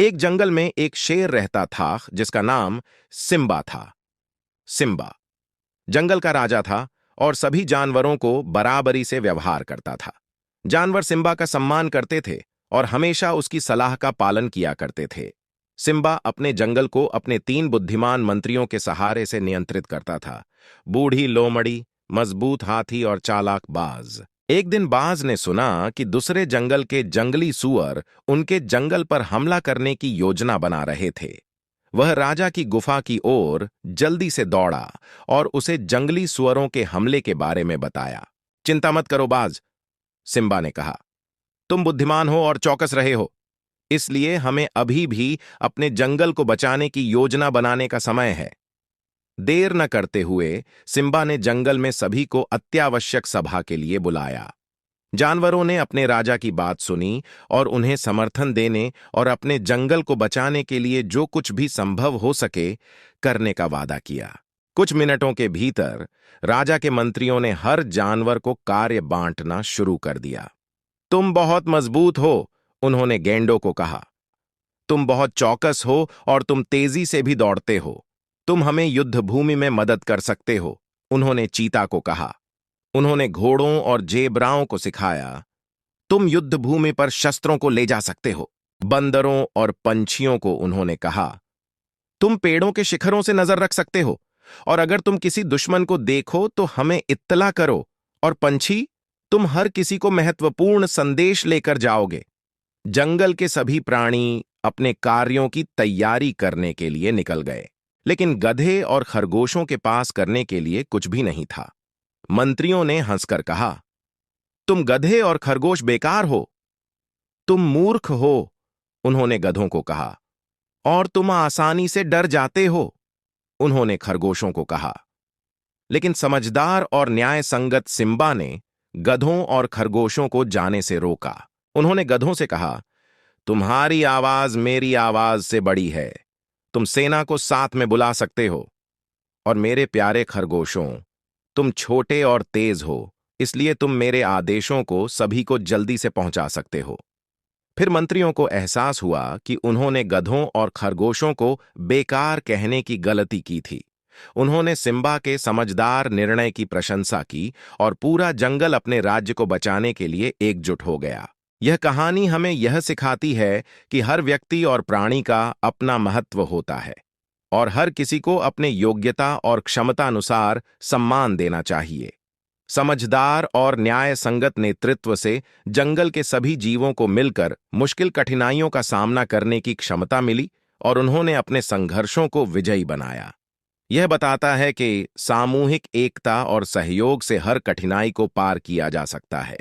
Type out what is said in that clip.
एक जंगल में एक शेर रहता था जिसका नाम सिम्बा था। सिम्बा जंगल का राजा था और सभी जानवरों को बराबरी से व्यवहार करता था। जानवर सिम्बा का सम्मान करते थे और हमेशा उसकी सलाह का पालन किया करते थे। सिम्बा अपने जंगल को अपने 3 बुद्धिमान मंत्रियों के सहारे से नियंत्रित करता था, बूढ़ी लोमड़ी, मजबूत हाथी और चालाक बाज। एक दिन बाज ने सुना कि दूसरे जंगल के जंगली सूअर उनके जंगल पर हमला करने की योजना बना रहे थे। वह राजा की गुफा की ओर जल्दी से दौड़ा और उसे जंगली सुअरों के हमले के बारे में बताया। चिंता मत करो बाज, सिम्बा ने कहा, तुम बुद्धिमान हो और चौकस रहे हो, इसलिए हमें अभी भी अपने जंगल को बचाने की योजना बनाने का समय है। देर न करते हुए सिम्बा ने जंगल में सभी को अत्यावश्यक सभा के लिए बुलाया। जानवरों ने अपने राजा की बात सुनी और उन्हें समर्थन देने और अपने जंगल को बचाने के लिए जो कुछ भी संभव हो सके करने का वादा किया। कुछ मिनटों के भीतर राजा के मंत्रियों ने हर जानवर को कार्य बांटना शुरू कर दिया। तुम बहुत मजबूत हो, उन्होंने गेंडों को कहा। तुम बहुत चौकस हो और तुम तेजी से भी दौड़ते हो। तुम हमें युद्ध भूमि में मदद कर सकते हो, उन्होंने चीता को कहा। उन्होंने घोड़ों और जेबराओं को सिखाया, तुम युद्ध भूमि पर शस्त्रों को ले जा सकते हो। बंदरों और पंछियों को उन्होंने कहा, तुम पेड़ों के शिखरों से नजर रख सकते हो और अगर तुम किसी दुश्मन को देखो तो हमें इत्तला करो। और पंछी, तुम हर किसी को महत्वपूर्ण संदेश लेकर जाओगे। जंगल के सभी प्राणी अपने कार्यों की तैयारी करने के लिए निकल गए, लेकिन गधे और खरगोशों के पास करने के लिए कुछ भी नहीं था। मंत्रियों ने हंसकर कहा, तुम गधे और खरगोश बेकार हो, तुम मूर्ख हो, उन्होंने गधों को कहा, और तुम आसानी से डर जाते हो, उन्होंने खरगोशों को कहा। लेकिन समझदार और न्याय संगत सिम्बा ने गधों और खरगोशों को जाने से रोका। उन्होंने गधों से कहा, तुम्हारी आवाज मेरी आवाज से बड़ी है, तुम सेना को साथ में बुला सकते हो। और मेरे प्यारे खरगोशों, तुम छोटे और तेज हो, इसलिए तुम मेरे आदेशों को सभी को जल्दी से पहुंचा सकते हो। फिर मंत्रियों को एहसास हुआ कि उन्होंने गधों और खरगोशों को बेकार कहने की गलती की थी। उन्होंने सिम्बा के समझदार निर्णय की प्रशंसा की और पूरा जंगल अपने राज्य को बचाने के लिए एकजुट हो गया। यह कहानी हमें यह सिखाती है कि हर व्यक्ति और प्राणी का अपना महत्व होता है और हर किसी को अपने योग्यता और क्षमता अनुसार सम्मान देना चाहिए। समझदार और न्याय संगत नेतृत्व से जंगल के सभी जीवों को मिलकर मुश्किल कठिनाइयों का सामना करने की क्षमता मिली और उन्होंने अपने संघर्षों को विजयी बनाया। यह बताता है कि सामूहिक एकता और सहयोग से हर कठिनाई को पार किया जा सकता है।